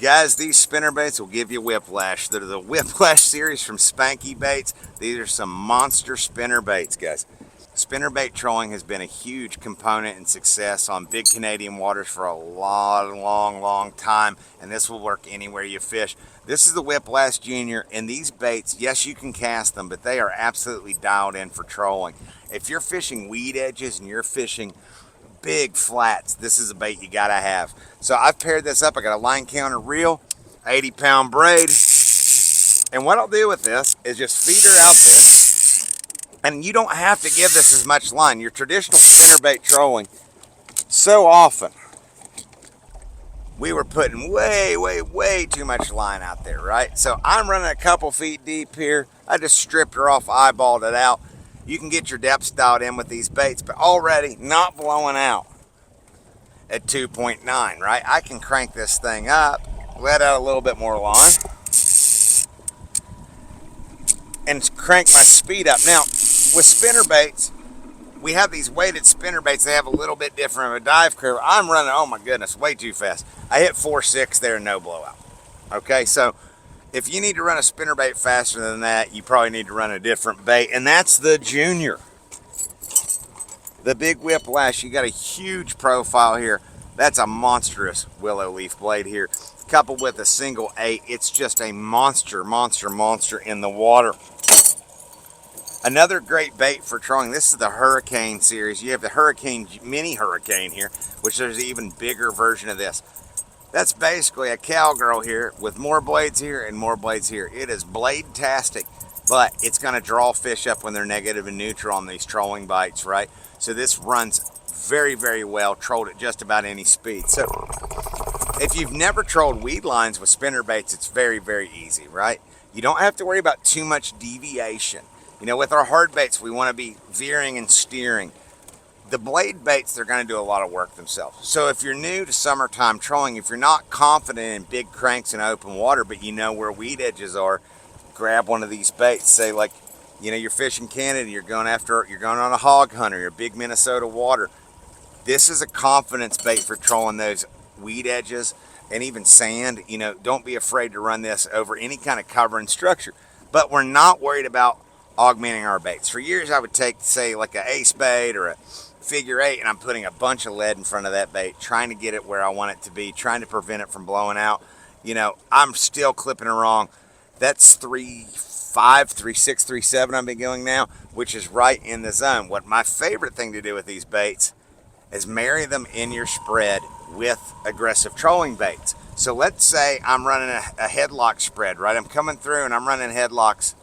Guys, these spinnerbaits will give you whiplash. They're the Whiplash series from Spanky Baits. These are some monster spinnerbaits, guys. Spinnerbait trolling has been a huge component in success on big Canadian waters for a long time, and this will work anywhere you fish. This is the Whiplash Jr, and these baits, yes, you can cast them, but they are absolutely dialed in for trolling. If you're fishing weed edges and you're fishing big flats, this is a bait you gotta have. So I've paired this up. I got a line counter reel, 80-pound braid, and what I'll do with this is just feed her out there. And you don't have to give this as much line. Your traditional spinnerbait trolling, so often we were putting way too much line out there, right? So I'm running a couple feet deep here. I just stripped her off, eyeballed it out. You can get your depths dialed in with these baits, but already not blowing out at 2.9, right? I can crank this thing up, let out a little bit more line, and crank my speed up. Now, with spinnerbaits, we have these weighted spinnerbaits. They have a little bit different of a dive curve. I'm running, oh my goodness, way too fast. I hit 4.6 there, no blowout. Okay, so if you need to run a spinnerbait faster than that, you probably need to run a different bait, and that's the Junior. The big Whiplash, you got a huge profile here. That's a monstrous willow leaf blade here. Coupled with a single 8, it's just a monster in the water. Another great bait for trolling, this is the Hurricane series. You have the Hurricane, mini Hurricane here, which there's an even bigger version of this. That's basically a cowgirl here with more blades here and more blades here. It is blade-tastic, but it's gonna draw fish up when they're negative and neutral on these trolling bites, right? So this runs very well, trolled at just about any speed. So if you've never trolled weed lines with spinnerbaits, it's very easy, right? You don't have to worry about too much deviation. You know, with our hard baits, we want to be veering and steering. The blade baits, they're going to do a lot of work themselves. So if you're new to summertime trolling, if you're not confident in big cranks in open water, but you know where weed edges are, grab one of these baits. Say, like, you know, you're fishing Canada, you're going on a hog hunt, or you're big Minnesota water. This is a confidence bait for trolling those weed edges and even sand. You know, don't be afraid to run this over any kind of cover and structure. But we're not worried about augmenting our baits. For years, I would take, say, like an ace bait or a figure 8, and I'm putting a bunch of lead in front of that bait, trying to get it where I want it to be, trying to prevent it from blowing out. You know, I'm still clipping it wrong. That's 3.5, 3.6, 3.7 I've been going now, which is right in the zone. What my favorite thing to do with these baits is marry them in your spread with aggressive trolling baits. So let's say I'm running a headlock spread, right? I'm coming through and I'm running headlocks,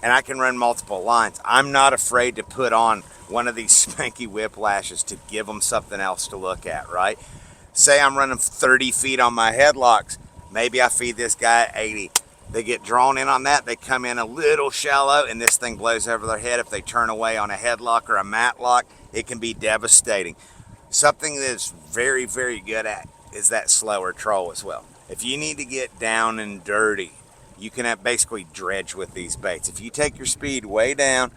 and I can run multiple lines. I'm not afraid to put on one of these Spanky Whiplashes to give them something else to look at, right? Say I'm running 30 feet on my headlocks. Maybe I feed this guy at 80. They get drawn in on that. They come in a little shallow, and this thing blows over their head. If they turn away on a headlock or a matlock, it can be devastating. Something that's very good at is that slower troll as well. If you need to get down and dirty, you can have basically dredge with these baits. If you take your speed way down,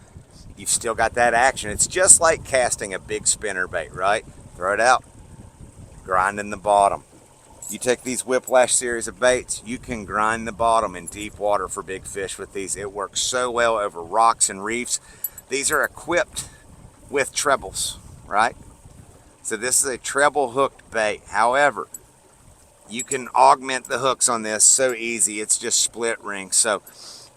you've still got that action. It's just like casting a big spinner bait, right? Throw it out, grinding the bottom. You take these Whiplash series of baits, you can grind the bottom in deep water for big fish with these. It works so well over rocks and reefs. These are equipped with trebles, right? So this is a treble hooked bait. However, you can augment the hooks on this so easy. It's just split ring. So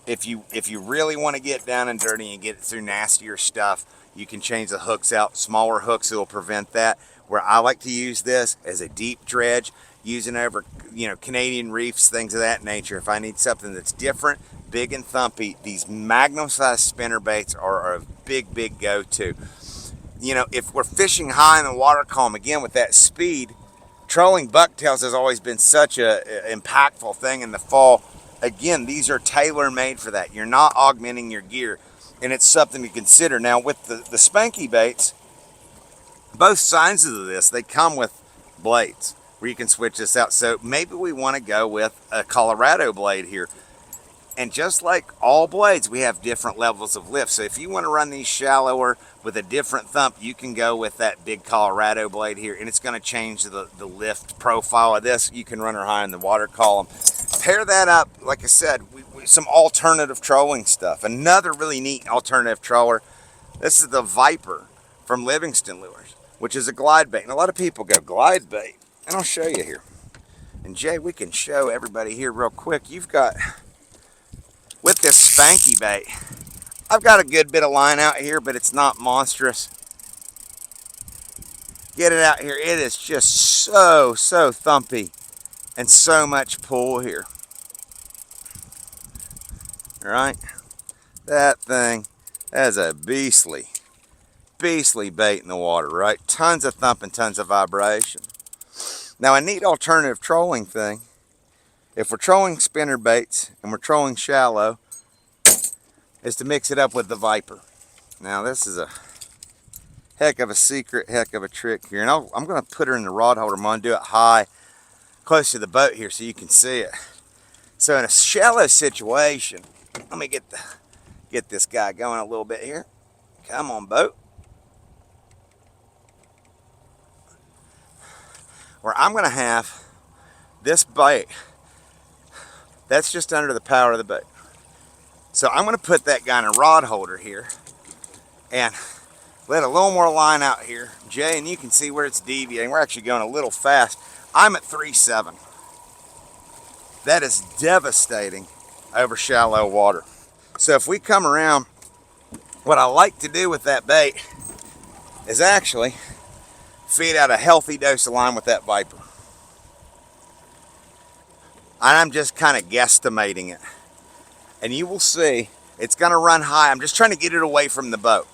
if you really want to get down and dirty and get it through nastier stuff, you can change the hooks out. Smaller hooks will prevent that. Where I like to use this as a deep dredge, using over, you know, Canadian reefs, things of that nature. If I need something that's different, big and thumpy, these magnum size spinner baits are a big go-to. You know, if we're fishing high in the water column, again with that speed, trolling bucktails has always been such a impactful thing in the fall. Again, these are tailor-made for that. You're not augmenting your gear, and it's something to consider. Now, with the Spanky baits, both sides of this, they come with blades where you can switch this out. So maybe we want to go with a Colorado blade here. And just like all blades, we have different levels of lift. So if you want to run these shallower with a different thump, you can go with that big Colorado blade here, and it's going to change the lift profile of this. You can run her high in the water column. Pair that up, like I said, some alternative trolling stuff. Another really neat alternative troller. This is the Viper from Livingston Lures, which is a glide bait. And a lot of people go, glide bait? And I'll show you here. And Jay, we can show everybody here real quick. You've got, with this Spanky bait, I've got a good bit of line out here, but it's not monstrous. Get it out here. It is just so thumpy and so much pull here. All right? That thing, that is a beastly bait in the water, right? Tons of thump and tons of vibration. Now, a neat alternative trolling thing, if we're trolling spinnerbaits and we're trolling shallow, is to mix it up with the Viper. Now, this is a heck of a secret, heck of a trick here. And I'm going to put her in the rod holder. I'm going to do it high, close to the boat here so you can see it. So in a shallow situation, let me get this guy going a little bit here. Come on, boat. Where I'm going to have this bait, that's just under the power of the boat. So I'm going to put that guy in a rod holder here and let a little more line out here. Jay, and you can see where it's deviating. We're actually going a little fast. I'm at 3.7. That is devastating over shallow water. So if we come around, what I like to do with that bait is actually feed out a healthy dose of line with that Viper. And I'm just kind of guesstimating it. And you will see it's going to run high. I'm just trying to get it away from the boat.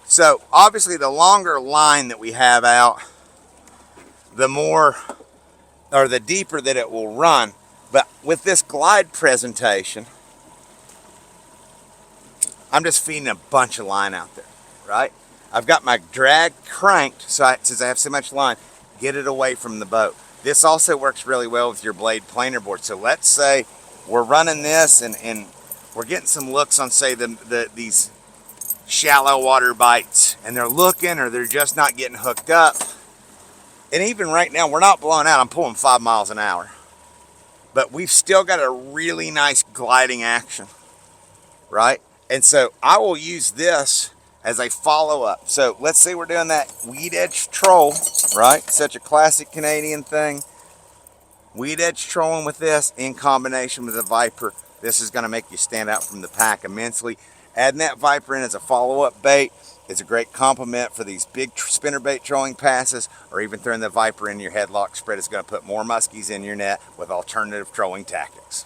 So obviously the longer line that we have out, the more, or the deeper that it will run. But with this glide presentation, I'm just feeding a bunch of line out there, right? I've got my drag cranked, so since I have so much line, get it away from the boat. This also works really well with your blade planer board. So let's say we're running this and we're getting some looks on, say, these shallow water bites, and they're looking or they're just not getting hooked up. And even right now, we're not blowing out. I'm pulling 5 miles an hour. But we've still got a really nice gliding action, right? And so I will use this as a follow-up. So let's say we're doing that weed edge troll, right? Such a classic Canadian thing. Weed edge trolling with this in combination with the Viper. This is gonna make you stand out from the pack immensely. Adding that Viper in as a follow-up bait is a great complement for these big spinnerbait trolling passes, or even throwing the Viper in your headlock spread is gonna put more muskies in your net with alternative trolling tactics.